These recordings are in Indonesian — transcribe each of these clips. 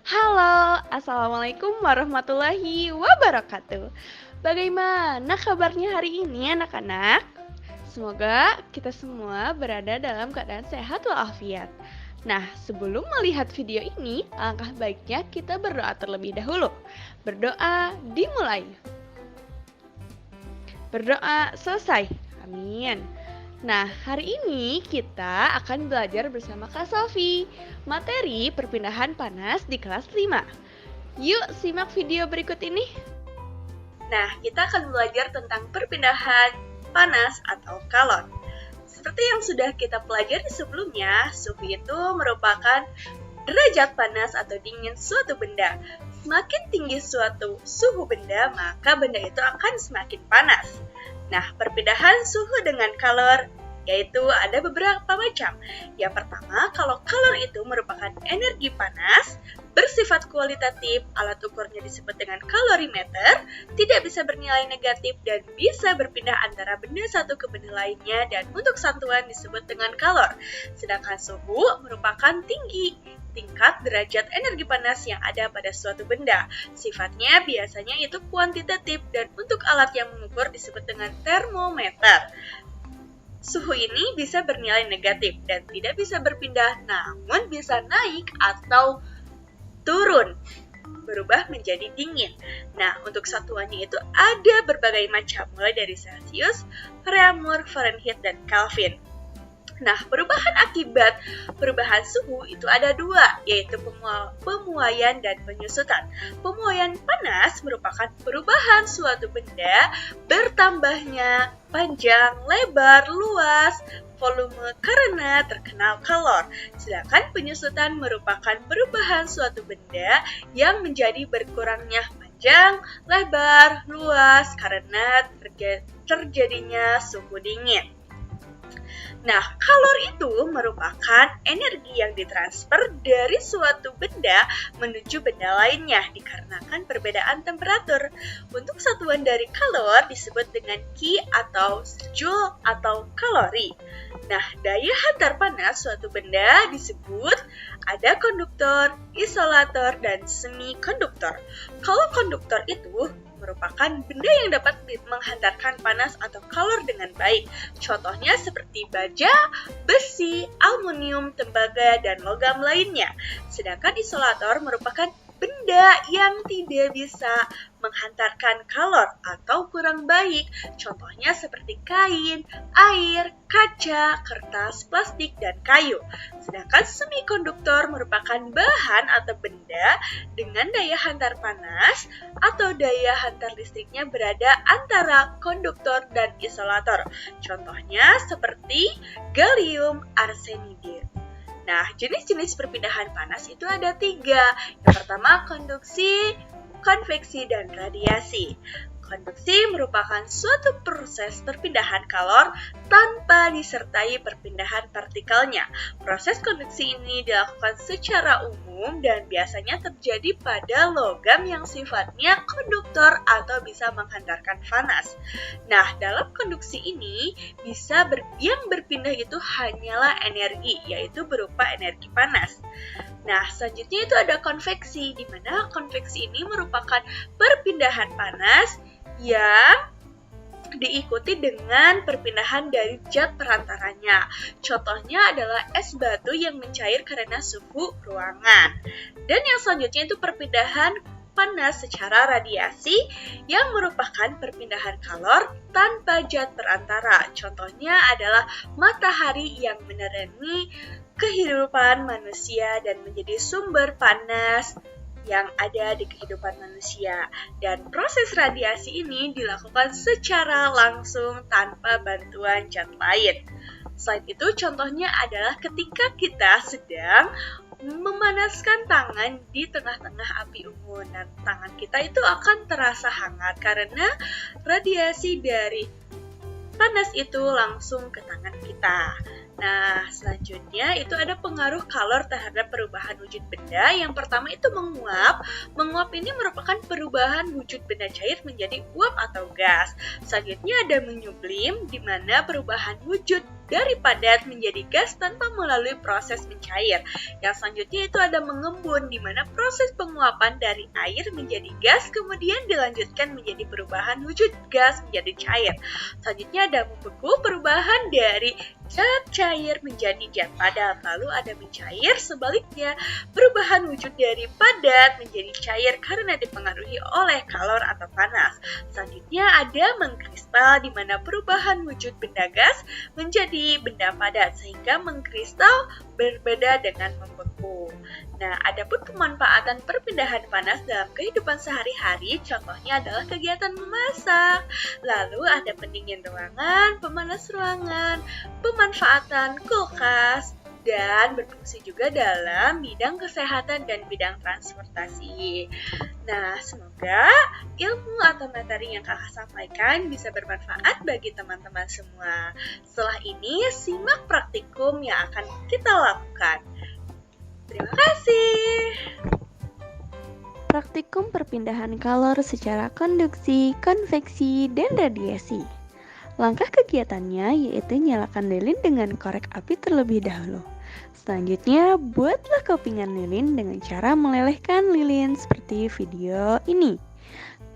Halo, Assalamualaikum warahmatullahi wabarakatuh. Bagaimana kabarnya hari ini anak-anak? Semoga kita semua berada dalam keadaan sehat walafiat. Nah, sebelum melihat video ini, alangkah baiknya kita berdoa terlebih dahulu. Berdoa dimulai. Berdoa selesai. Amin. Nah, hari ini kita akan belajar bersama Kak Sofi materi perpindahan panas di kelas 5. Yuk simak video berikut ini. Nah, kita akan belajar tentang perpindahan panas atau kalor. Seperti yang sudah kita pelajari sebelumnya, suhu itu merupakan derajat panas atau dingin suatu benda. Semakin tinggi suatu suhu benda, maka benda itu akan semakin panas. Nah, perpindahan suhu dengan kalor yaitu ada beberapa macam. Yang pertama, kalau kalor itu merupakan energi panas, bersifat kualitatif, alat ukurnya disebut dengan kalorimeter, tidak bisa bernilai negatif dan bisa berpindah antara benda satu ke benda lainnya dan untuk satuan disebut dengan kalor. Sedangkan suhu merupakan tingkat derajat energi panas yang ada pada suatu benda. Sifatnya biasanya itu kuantitatif dan untuk alat yang mengukur disebut dengan termometer. Suhu ini bisa bernilai negatif dan tidak bisa berpindah, namun bisa naik atau turun, berubah menjadi dingin. Nah, untuk satuannya itu ada berbagai macam, mulai dari Celsius, Fahrenheit, Fahrenheit, dan Kelvin. Nah, perubahan akibat perubahan suhu itu ada dua, yaitu pemuaian dan penyusutan. Pemuaian panas merupakan perubahan suatu benda bertambahnya panjang, lebar, luas, volume karena terkenal kalor. Sedangkan penyusutan merupakan perubahan suatu benda yang menjadi berkurangnya panjang, lebar, luas karena terjadinya suhu dingin. Nah, kalor itu merupakan energi yang ditransfer dari suatu benda menuju benda lainnya dikarenakan perbedaan temperatur. Untuk satuan dari kalor disebut dengan Ki atau Joule atau kalori. Nah, daya hantar panas suatu benda disebut ada konduktor, isolator, dan semikonduktor. Kalau konduktor itu merupakan benda yang dapat menghantarkan panas atau kalor dengan baik. Contohnya seperti baja, besi, aluminium, tembaga, dan logam lainnya. Sedangkan isolator merupakan benda yang tidak bisa menghantarkan kalor atau kurang baik. Contohnya seperti kain, air, kaca, kertas, plastik, dan kayu. Sedangkan semikonduktor merupakan bahan atau benda dengan daya hantar panas atau daya hantar listriknya berada antara konduktor dan isolator. Contohnya seperti gallium arsenide. Nah, jenis-jenis perpindahan panas itu ada 3. Yang pertama, konduksi, konveksi, dan radiasi. Konduksi merupakan suatu proses perpindahan kalor tanpa disertai perpindahan partikelnya. Proses konduksi ini dilakukan secara umum dan biasanya terjadi pada logam yang sifatnya konduktor atau bisa menghantarkan panas. Nah, dalam konduksi ini yang berpindah itu hanyalah energi, yaitu berupa energi panas. Nah, selanjutnya itu ada konveksi, di mana konveksi ini merupakan perpindahan panas yang diikuti dengan perpindahan dari zat perantaranya. Contohnya adalah es batu yang mencair karena suhu ruangan. Dan yang selanjutnya itu perpindahan panas secara radiasi yang merupakan perpindahan kalor tanpa zat perantara. Contohnya adalah matahari yang menerangi kehidupan manusia dan menjadi sumber panas yang ada di kehidupan manusia. Dan proses radiasi ini dilakukan secara langsung tanpa bantuan zat lain. Selain itu, contohnya adalah ketika kita sedang memanaskan tangan di tengah-tengah api unggun. Nah, tangan kita itu akan terasa hangat karena radiasi dari panas itu langsung ke tangan kita. Nah, selanjutnya itu ada pengaruh kalor terhadap perubahan wujud benda. Yang pertama itu menguap. Menguap ini merupakan perubahan wujud benda cair menjadi uap atau gas. Selanjutnya ada menyublim, di mana perubahan wujud dari padat menjadi gas tanpa melalui proses mencair. Yang selanjutnya itu ada mengembun, di mana proses penguapan dari air menjadi gas kemudian dilanjutkan menjadi perubahan wujud gas menjadi cair. Selanjutnya ada membeku, perubahan dari zat cair menjadi zat padat. Lalu ada mencair, sebaliknya perubahan wujud dari padat menjadi cair karena dipengaruhi oleh kalor atau panas. Selanjutnya ada mengkristal, di mana perubahan wujud benda gas menjadi benda padat sehingga mengkristal berbeda dengan membeku. Nah, adapun pemanfaatan perpindahan panas dalam kehidupan sehari-hari, contohnya adalah kegiatan memasak, lalu ada pendingin ruangan, pemanas ruangan, pemanfaatan kulkas, dan berfungsi juga dalam bidang kesehatan dan bidang transportasi. Nah, semoga ilmu atau materi yang kakak sampaikan bisa bermanfaat bagi teman-teman semua. Setelah ini, simak praktikum yang akan kita lakukan. Terima kasih. Praktikum perpindahan kalor secara konduksi, konveksi, dan radiasi. Langkah kegiatannya yaitu nyalakan lilin dengan korek api terlebih dahulu. Selanjutnya, buatlah kepingan lilin dengan cara melelehkan lilin seperti video ini.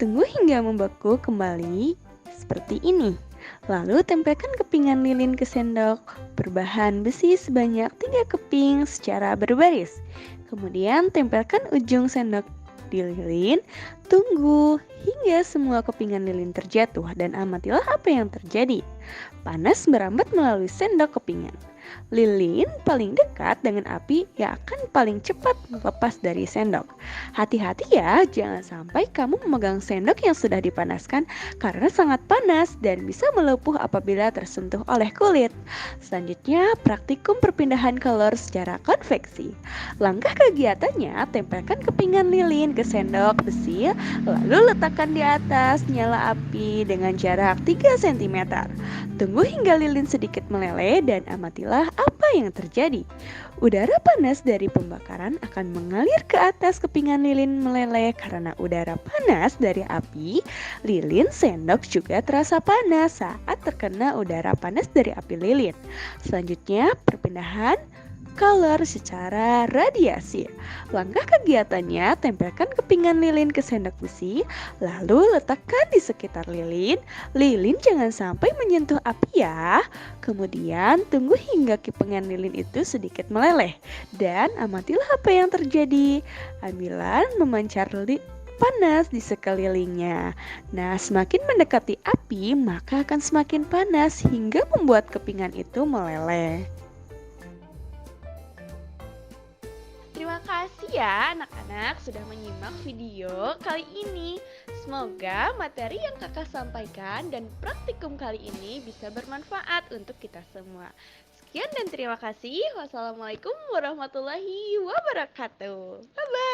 Tunggu hingga membeku kembali seperti ini. Lalu tempelkan kepingan lilin ke sendok berbahan besi sebanyak 3 keping secara berbaris. Kemudian tempelkan ujung sendok di lilin. Tunggu hingga semua kepingan lilin terjatuh dan amatilah apa yang terjadi. Panas merambat melalui sendok kepingan. Lilin paling dekat dengan api yang akan paling cepat lepas dari sendok. Hati-hati ya, jangan sampai kamu memegang sendok yang sudah dipanaskan karena sangat panas dan bisa melepuh apabila tersentuh oleh kulit. Selanjutnya, praktikum perpindahan kalor secara konveksi. Langkah kegiatannya, tempelkan kepingan lilin ke sendok besi, lalu letakkan di atas nyala api dengan jarak 3 cm. Tunggu hingga lilin sedikit meleleh dan amatilah apa yang terjadi. Udara panas dari pembakaran akan mengalir ke atas kepingan lilin meleleh karena udara panas dari api. Lilin sendok juga terasa panas saat terkena udara panas dari api lilin. Selanjutnya, perpindahan kalor secara radiasi. Langkah kegiatannya, tempelkan kepingan lilin ke sendok besi, lalu letakkan di sekitar lilin. Lilin jangan sampai menyentuh api ya. Kemudian tunggu hingga kepingan lilin itu sedikit meleleh dan amatilah apa yang terjadi. Ambilan memancar panas di sekelilingnya. Nah, semakin mendekati api, maka akan semakin panas hingga membuat kepingan itu meleleh. Terima kasih ya anak-anak sudah menyimak video kali ini. Semoga materi yang kakak sampaikan dan praktikum kali ini bisa bermanfaat untuk kita semua. Sekian dan terima kasih. Wassalamualaikum warahmatullahi wabarakatuh. Bye-bye.